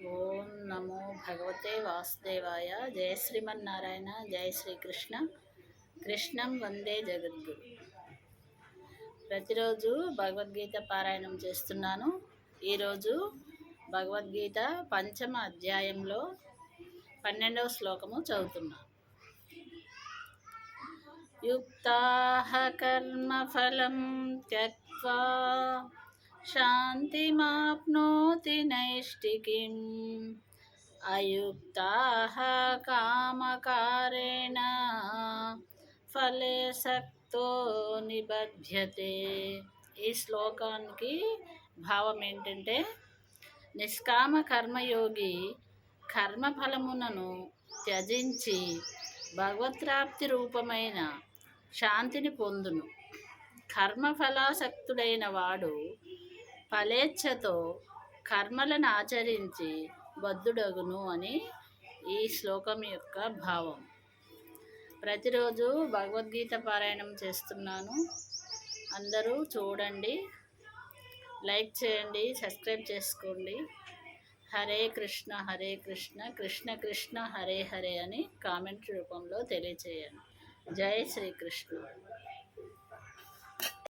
ఓం నమో భగవతే వాసుదేవాయ. జయ శ్రీమన్నారాయణ. జయ శ్రీకృష్ణ. కృష్ణం వందే జగద్గురు. ప్రతిరోజు భగవద్గీత పారాయణం చేస్తున్నాను. ఈరోజు భగవద్గీత పంచమ అధ్యాయంలో 12వ శ్లోకము చదువుతున్నాను. యుక్తాః కర్మఫలం త్యక్త్వా శాంతిమాప్నోతి నైష్టికీం అయుక్తాః కామకారేణ ఫలే సక్తో నిబధ్యతే. ఈ శ్లోకానికి భావం ఏంటంటే, నిష్కామ కర్మయోగి కర్మఫలమునను త్యజించి భగవత్ప్రాప్తి రూపమైన శాంతిని పొందును. కర్మఫలాసక్తుడైన వాడు ఫలేచ్ఛతో కర్మలను ఆచరించి బద్ధుడగును అని ఈ శ్లోకం యొక్క భావం. ప్రతిరోజు భగవద్గీత పారాయణం చేస్తున్నాను. అందరూ చూడండి, లైక్ చేయండి, సబ్స్క్రైబ్ చేసుకోండి. హరే కృష్ణ హరే కృష్ణ కృష్ణ కృష్ణ హరే హరే అని కామెంట్ రూపంలో తెలియచేయండి. జై శ్రీకృష్ణ.